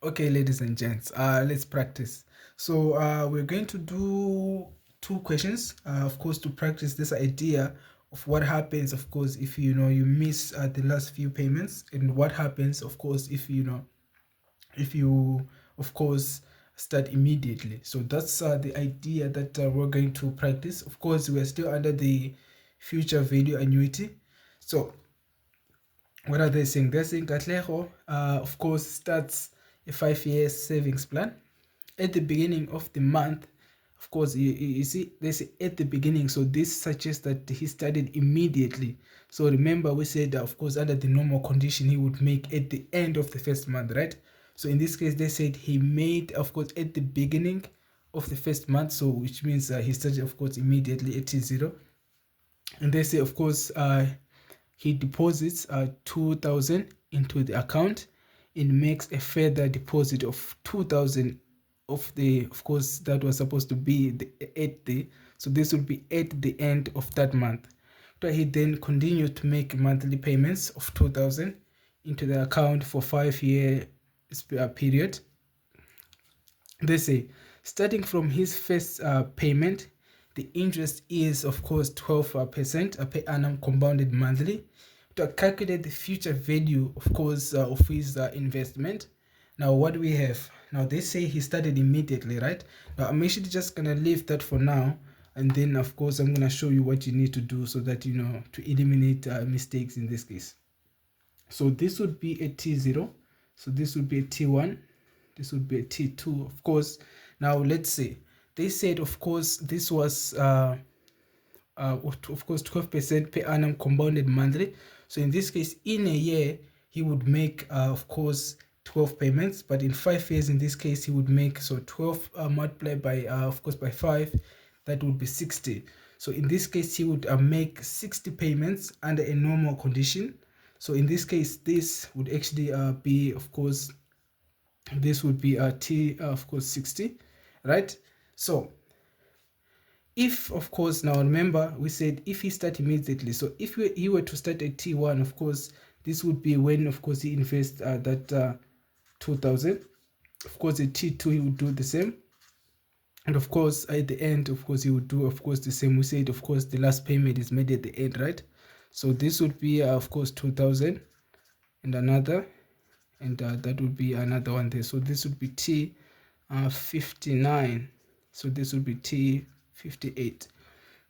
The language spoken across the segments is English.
Okay, ladies and gents, let's practice. So we're going to do two questions, of course, to practice this idea of what happens, of course, if you miss the last few payments, and what happens, of course, if if you of course start immediately. So that's the idea that we're going to practice. Of course, we are still under the future value annuity. So what are they saying? They're saying Katlego, of course, starts a 5 year savings plan. At the beginning of the month, of course, you see, they say at the beginning. So this suggests that he started immediately. So remember, we said, of course, under the normal condition, he would make at the end of the first month, right? So in this case, they said he made, of course, at the beginning of the first month. So which means he started, of course, immediately at T0. And they say, of course, he deposits 2,000 into the account and makes a further deposit of 2,000 of course, that was supposed to be at the, so this will be at the end of that month. So he then continued to make monthly payments of 2,000 into the account for 5 year period. They say, starting from his first payment, the interest is, of course, 12% per annum compounded monthly. To calculate the future value, of course, of his investment. Now, what we have now, they say he started immediately, right? Now, I'm actually just gonna leave that for now, and then, of course, I'm gonna show you what you need to do so that to eliminate mistakes in this case. So this would be a T0. So this would be a T1. This would be a T2, of course. Now let's say they said, of course, this was of course 12% per annum compounded monthly. So in this case, in a year, he would make of course 12 payments, but in 5 years, in this case, he would make, so 12 multiplied by of course by 5, that would be 60. So in this case, he would make 60 payments under a normal condition. So in this case, this would actually be, of course, this would be a T, of course, 60, right? So if, of course, now remember, we said if he start immediately. So if he were to start at T1, of course, this would be when, of course, he invests that 2,000. Of course, at T2, he would do the same. And of course, at the end, of course, he would do, of course, the same. We said, of course, the last payment is made at the end, right? So this would be, of course, 2,000 and another, and that would be another one there. So this would be T 59. So this would be T 58.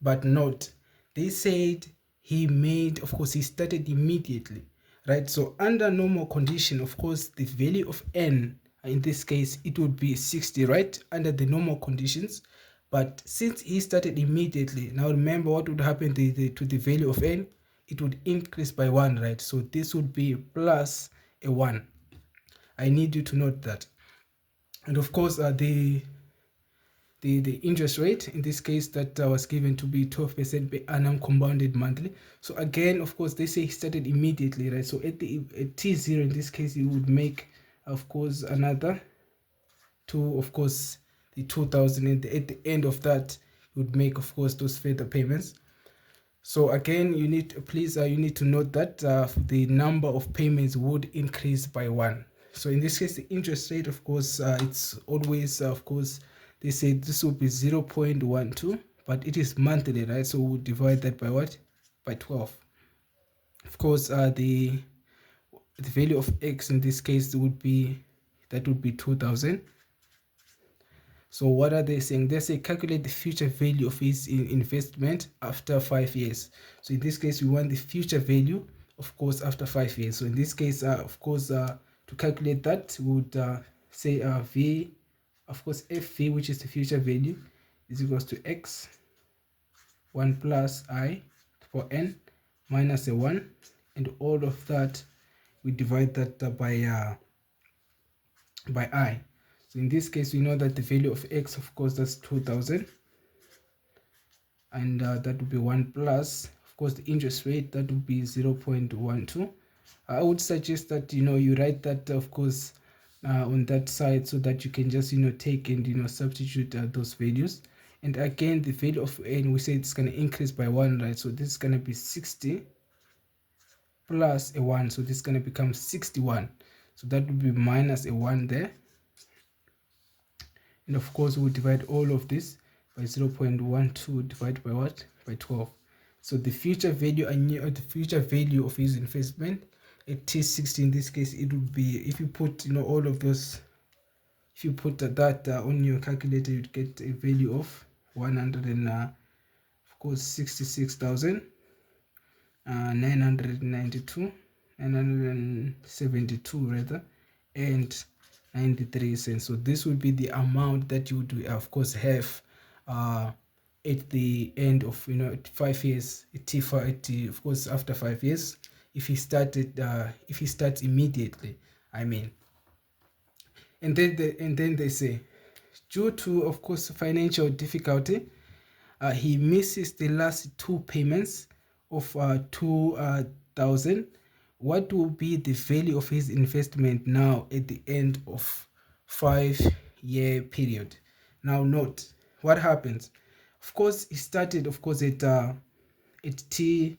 But note, they said he made, of course, he started immediately, right? So under normal condition, of course, the value of n, in this case, it would be 60, right? Under the normal conditions. But since he started immediately, now remember what would happen to the value of n? It would increase by 1, right? So this would be plus a 1. I need you to note that. And of course, the interest rate in this case that was given to be 12% per annum compounded monthly. So again, of course, they say he started immediately, right? So at T0 in this case, you would make, of course, another two, of course, the 2,000, and at the end of that, you would make, of course, those further payments. So again, you need to note that the number of payments would increase by 1. So in this case, the interest rate, of course, it's always, of course, they say this will be 0.12, but it is monthly, right? So we'll divide that by what? By 12. Of course, the value of x in this case would be, that would be 2,000. So what are they saying? They say calculate the future value of his investment after 5 years. So in this case, we want the future value, of course, after 5 years. So in this case, of course, to calculate that, we would say V, of course, FV, which is the future value, is equals to X, 1 plus I for N minus a 1. And all of that, we divide that by I. So in this case, we know that the value of x, of course, that's 2,000, and that would be 1 plus, of course, the interest rate, that would be 0.12. I would suggest that you write that, of course, on that side, so that you can just take and substitute those values. And again, the value of n, we say it's going to increase by 1, right? So this is going to be 60 plus a 1, so this is going to become 61. So that would be minus a 1 there. And of course, we'll divide all of this by 0.12 divided by what? By 12. So the future value the future value of his investment at T60, in this case, it would be, if you put all of those, if you put that on your calculator, you'd get a value of 100 and of course 66,992 972 rather, and 93 cents. So this would be the amount that you would of course have at the end of 5 years. Of course after 5 years, if he starts immediately, I mean. And then they say, due to of course financial difficulty, he misses the last 2 payments of 2,000. What will be the value of his investment now at the end of 5-year period? Now note what happens. Of course, he started of course at T0.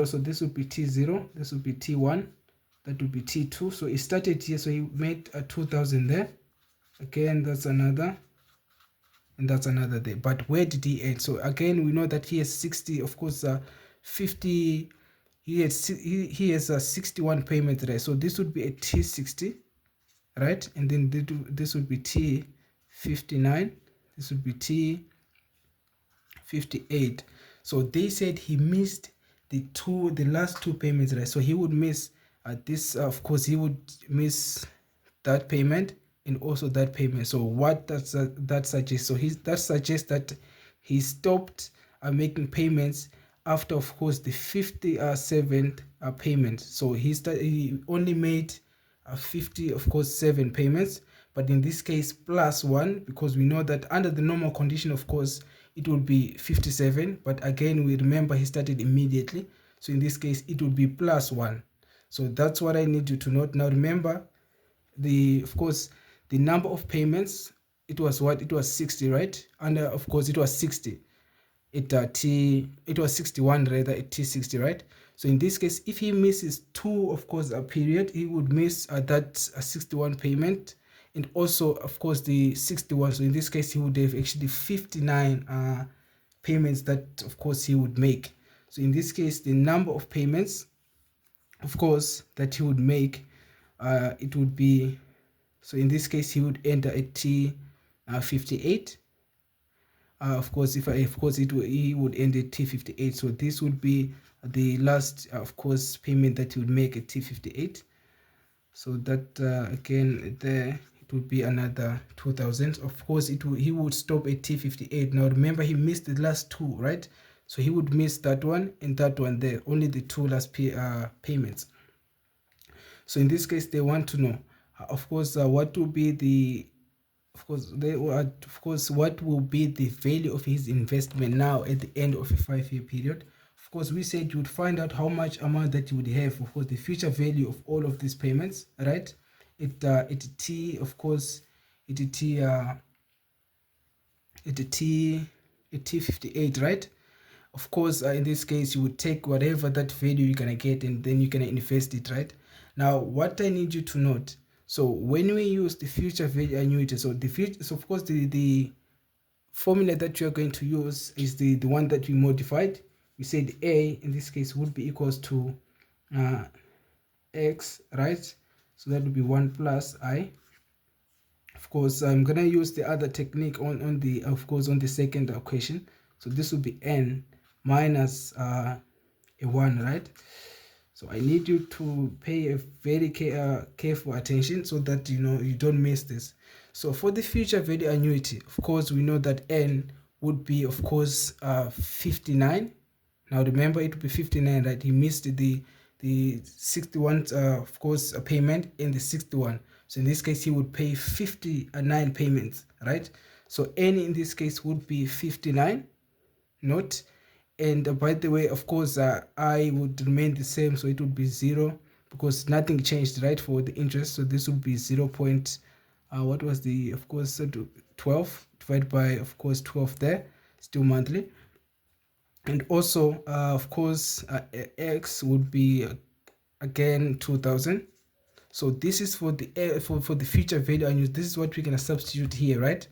So this would be T0, this would be T1, that would be T2. So he started here, so he made 2,000 there. Again, that's another, and that's another there. But where did he end? So again, we know that he has 60, of course 50, he has 61 payments there. So this would be a T60, right? And then this would be T59, this would be T58. So they said he missed the last 2 payments, right? So he would miss this, of course he would miss that payment and also that payment. So what that suggests? So that suggests that he stopped making payments after of course the 57th payment. So he only made 50 of course 7 payments, but in this case plus 1, because we know that under the normal condition of course it will be 57, but again we remember he started immediately, so in this case it would be plus 1. So that's what I need you to note. Now remember, of course the number of payments, it was 60, right? And of course it was 60 at it was 61 rather at T60, right? So in this case, if he misses 2 of course a period, he would miss that 61 payment and also of course the 61. So in this case he would have actually 59 payments that of course he would make. So in this case, the number of payments of course that he would make, it would be, so in this case he would enter at T58. Of course he would end at T58. So this would be the last of course payment that he would make at T58. So that again there it would be another 2,000. Of course he would stop at T58. Now remember, he missed the last 2, right? So he would miss that one and that one there, only the 2 last payments. So in this case they want to know of course what will be the what will be the value of his investment now at the end of a 5-year period. Of course, we said you would find out how much amount that you would have, of course the future value of all of these payments, right? It T, of course it T58, right? Of course in this case you would take whatever that value you're gonna get and then you're gonna invest it, right? Now what I need you to note, so when we use the future value annuity, so of course the formula that you are going to use is the one that we modified. We said A in this case would be equals to X, right? So that would be 1 plus I. Of course I'm gonna use the other technique on the second equation. So this would be N minus a 1, right? So I need you to pay a very careful attention so that you don't miss this. So for the future value annuity, of course we know that N would be of course 59. Now remember, it would be 59, right? He missed the 61 of course a payment in the 61. So in this case he would pay 59 payments, right? So N in this case would be 59, not. And by the way, of course I would remain the same, so it would be 0 because nothing changed, right, for the interest. So this would be 0. What was the, of course 12 divided by of course 12 there, still monthly. And also of course X would be again 2,000, So this is for the for the future value annuity. This is what we're gonna substitute here, right?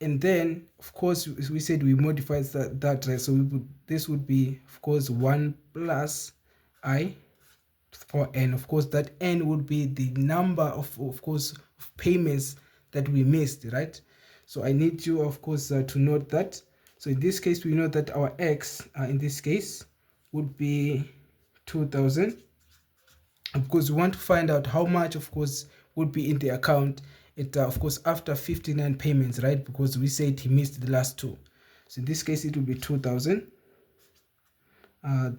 And then of course we said we modified that, right? So this would be of course 1 plus I for n. Of course that n would be the number of course of payments that we missed, right? So I need you of course to note that. So in this case we know that our x in this case would be 2000, because we want to find out how much of course would be in the account at of course after 59 payments, right? Because we said he missed the last two. So in this case it will be 2000.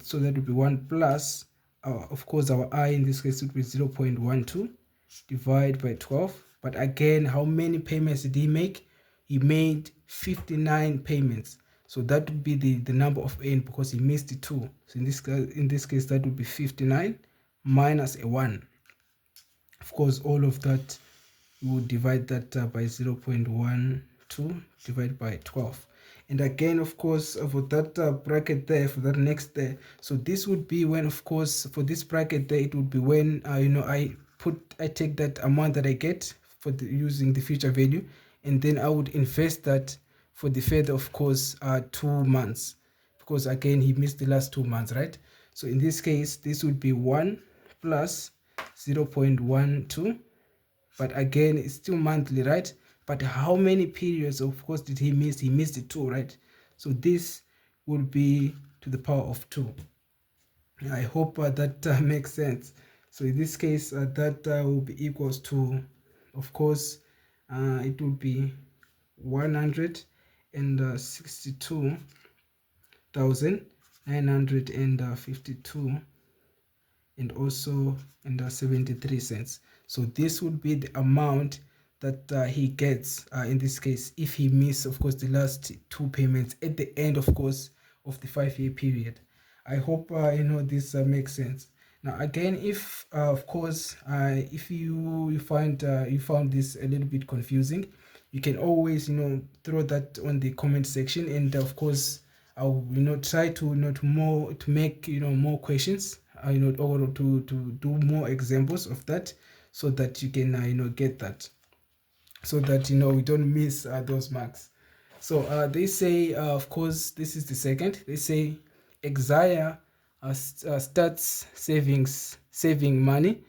So that would be 1 plus of course our I in this case would be 0.12 divided by 12. But again, how many payments did he make? He made 59 payments. So that would be the number of n, because he missed the 2. So in this case that would be 59 minus a 1. Of course all of that, we would divide that by 0.12 divided by 12. And again of course for that bracket there, for that next there, so this would be when of course for this bracket there, it would be when I take that amount that I get for using the future value, and then I would invest that for the further of course 2 months, because again he missed the last 2 months, right? So in this case this would be 1 plus 0.12, but again it's still monthly, right? But how many periods of course did he miss? He missed it 2, right? So this will be to the power of 2. I hope that makes sense. So in this case that will be equals to, of course it will be 162,952 and also 73 cents. So this would be the amount that he gets in this case if he misses of course the last 2 payments at the end of course of the 5-year period. I hope this makes sense. Now again, if of course if you found this a little bit confusing, you can always throw that on the comment section, and of course I'll try to to make more questions, or to do more examples of that, so that you can get that, so that we don't miss those marks. So they say of course this is the second. They say Exire starts saving money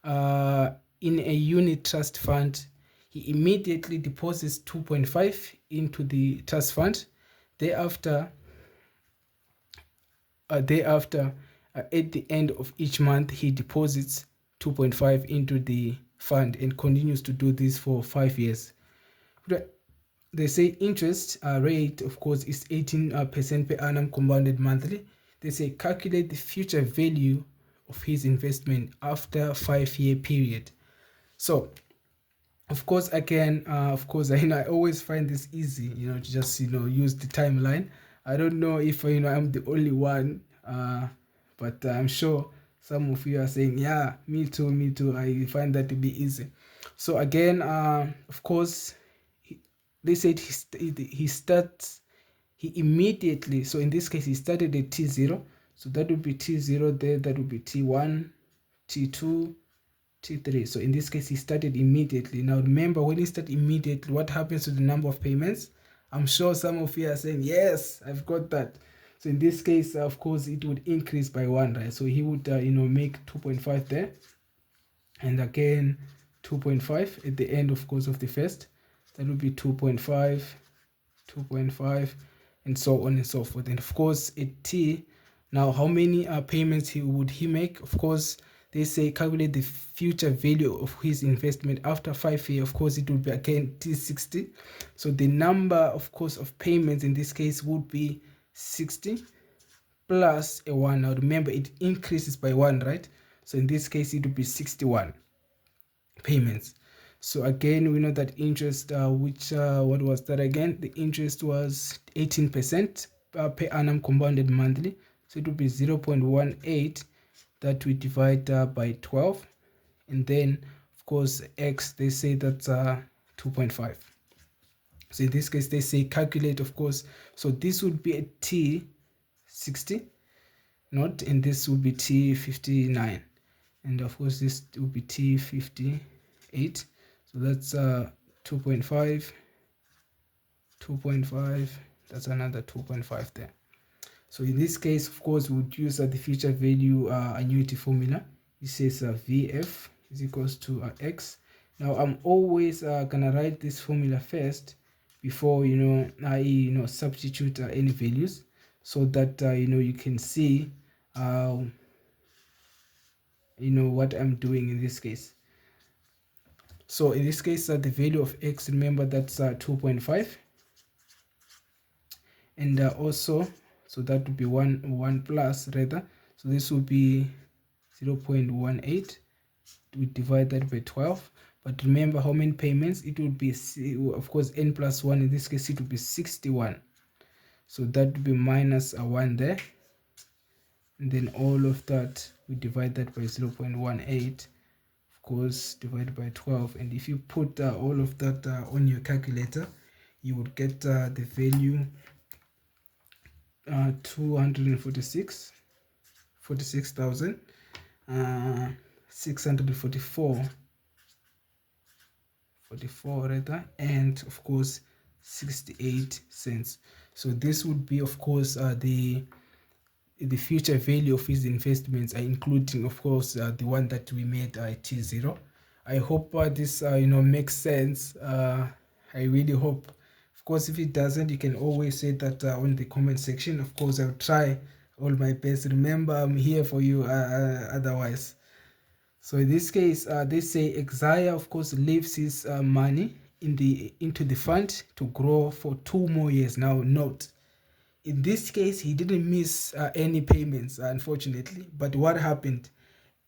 in a unit trust fund. He immediately deposits 2.5 into the trust fund. Thereafter at the end of each month, he deposits 2.5 into the fund and continues to do this for 5 years. They say interest rate, of course, is 18% per annum compounded monthly. They say calculate the future value of his investment after 5-year period. So of course again of course I always find this easy, to just use the timeline. I don't know if I'm the only one, but I'm sure some of you are saying, yeah, me too, I find that to be easy. So again of course they said he immediately, so in this case he started at T0, so that would be T0 there, that would be T1, T2, T3. So in this case he started immediately. Now remember, when he started immediately, what happens to the number of payments? I'm sure some of you are saying, yes, I've got that. So in this case of course it would increase by 1, right? So he would make 2.5 there, and again 2.5 at the end of course of the first. That would be 2.5, 2.5, and so on and so forth. And of course at T, now how many payments would he make? Of course they say calculate the future value of his investment after 5 years. Of course it would be again T60. So the number of course of payments in this case would be 60 plus a 1. Now remember, it increases by 1, right? So in this case it would be 61 payments. So again, we know that interest, what was that again? The interest was 18% per annum compounded monthly. So it would be 0.18 that we divide by 12. And then, of course, X, they say that's 2.5. So in this case, they say calculate, of course. So this would be a T60, not, and this would be T59. and of course this will be T58. So that's 2.5, 2.5, that's another 2.5 there. So in this case, of course, we would use the future value annuity formula. It says VF is equals to X. Now I'm always gonna write this formula first before I substitute any values, so that you can see what I'm doing in this case. So in this case, the value of X, remember that's 2.5, and also, so that would be 1 plus rather, so this will be 0.18. we divide that by 12, but remember how many payments it would be. Of course, n plus 1, in this case it would be 61, so that would be minus a 1 there, and then all of that we divide that by 0.18, of course divided by 12, and if you put all of that on your calculator, you would get the value 246,644 rather, and of course 68 cents. So this would be, of course, the future value of his investments, including, of course, the one that we made T0. I hope this makes sense. I really hope. Of course, if it doesn't, you can always say that on the comment section. Of course, I'll try all my best. Remember, I'm here for you otherwise. So in this case, they say Exire, of course, leaves his money into the fund to grow for 2 more years. Now note, in this case, he didn't miss any payments, unfortunately. But what happened?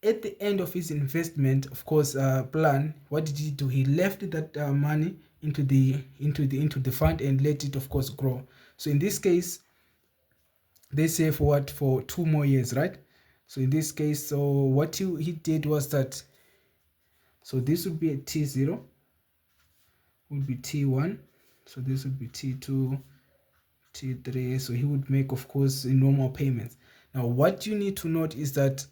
At the end of his investment, of course, plan, what did he do? He left that money into the fund and let it, of course, grow. So in this case, they say for what? For 2 more years, right? So in this case, so what he did was that, so this would be a T0, would be T1, so this would be T2, T3, so he would make, of course, normal payments. Now what you need to note is that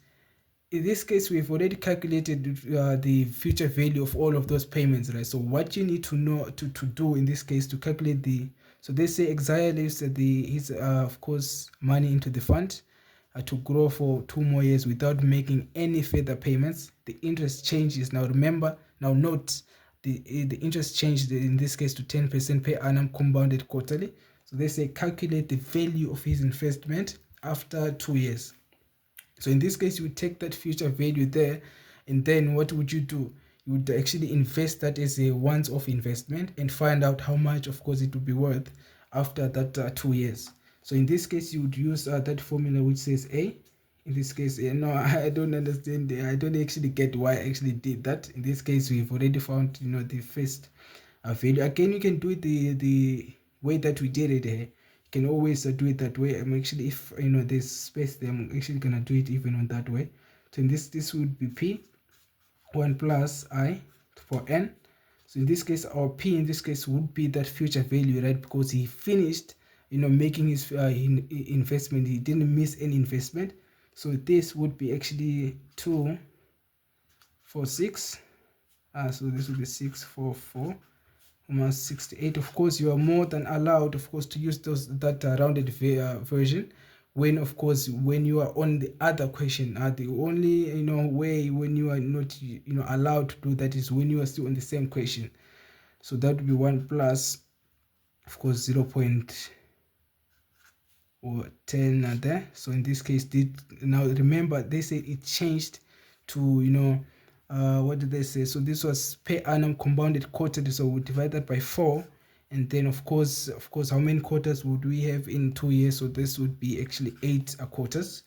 in this case we've already calculated the future value of all of those payments, right? So what you need to know to do in this case to calculate the, so they say Exire leaves his of course money into the fund to grow for 2 more years without making any further payments. The interest changes. Now remember, now note, the interest changed in this case to 10% per annum compounded quarterly. So they say calculate the value of his investment after 2 years. So in this case, you would take that future value there, and then what would you do? You would actually invest that as a once-off investment and find out how much, of course, it would be worth after that 2 years. So in this case, you would use that formula which says A. In this case, no, I don't understand. I don't actually get why I actually did that. In this case, we've already found, the first value. Again, you can do it the way that we did it here. You can always do it that way. I'm actually, if there's space there, I'm actually gonna do it even on that way. So in this would be P 1 plus I for N. So in this case, our P in this case would be that future value, right? Because he finished making his investment. He didn't miss any investment. So this would be actually 246. So this would be 644 almost 68. Of course, you are more than allowed, of course, to use that rounded version when, of course, when you are on the other question. The only way when you are not allowed to do that is when you are still on the same question. So that would be 1 plus, of course, 0.10 there. So in this case, now remember, they say it changed to what did they say? So this was per annum compounded quarterly, so we divide that by 4, and then of course how many quarters would we have in 2 years? So this would be actually 8 quarters.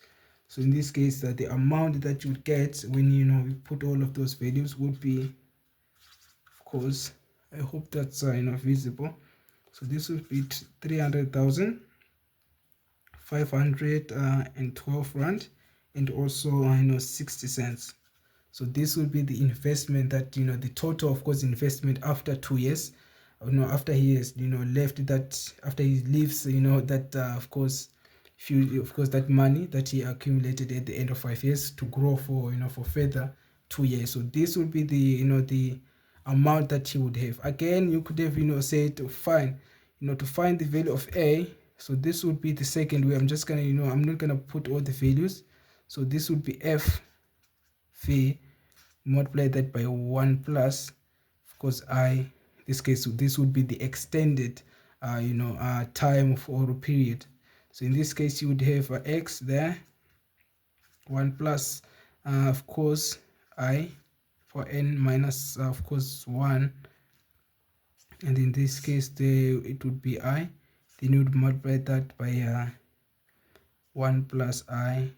So in this case, the amount that you would get when you put all of those values would be, of course, I hope that's visible. So this would be 300,512 rand and also 60 cents. So this will be the investment that the total, of course, investment after 2 years, after he has left that, after he leaves that of course if you, of course, that money that he accumulated at the end of 5 years to grow for, for further 2 years. So this would be the, the amount that he would have. Again, you could have, said to find, to find the value of A. So this would be the second way. I'm just gonna, I'm not gonna put all the values. So this would be F V, multiply that by 1 plus, of course, I. This case, this would be the extended time or period. So in this case, you would have X there, 1 plus, of course, I for n minus, of course, 1. And in this case, it would be I. Then you would multiply that by 1 plus I,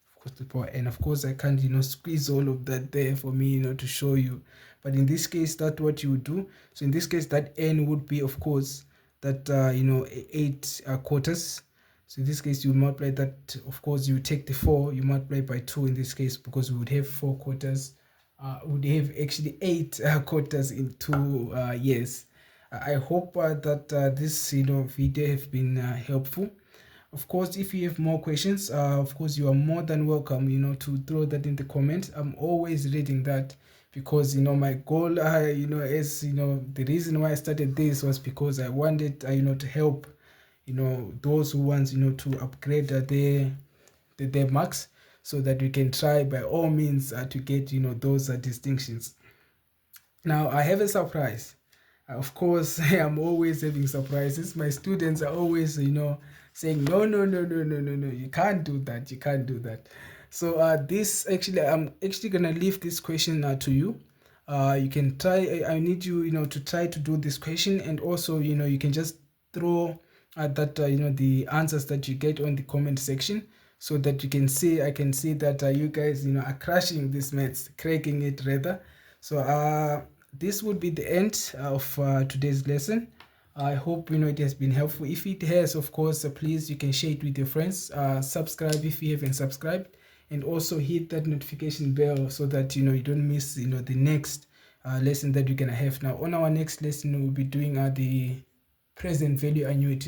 of course, the power n. Of course, I can't, squeeze all of that there for me, to show you. But in this case, that's what you would do. So in this case, that n would be, of course, that 8 quarters. So in this case, you multiply that. Of course, you take the 4, you multiply by 2 in this case, because we would have 4 quarters. Would have actually 8 quarters in 2 years. I hope that this video have been helpful. Of course, if you have more questions, of course, you are more than welcome, to throw that in the comments. I'm always reading that, because, my goal, is, the reason why I started this was because I wanted, to help, those who want, to upgrade their marks, so that we can try by all means to get, those distinctions. Now, I have a surprise. Of course, I'm always having surprises. My students are always, saying, no, you can't do that, you can't do that. So this actually, I'm actually gonna leave this question to you. You can try. I need you, to try to do this question, and also, you can just throw that the answers that you get on the comment section, so that you can see. I can see that you guys, are crushing this maths, cracking it rather. So this would be the end of today's lesson. I hope it has been helpful. If it has, of course, please, you can share it with your friends. Subscribe if you haven't subscribed, and also hit that notification bell, so that you don't miss the next lesson that we're gonna have. Now, on our next lesson, we'll be doing the present value annuities.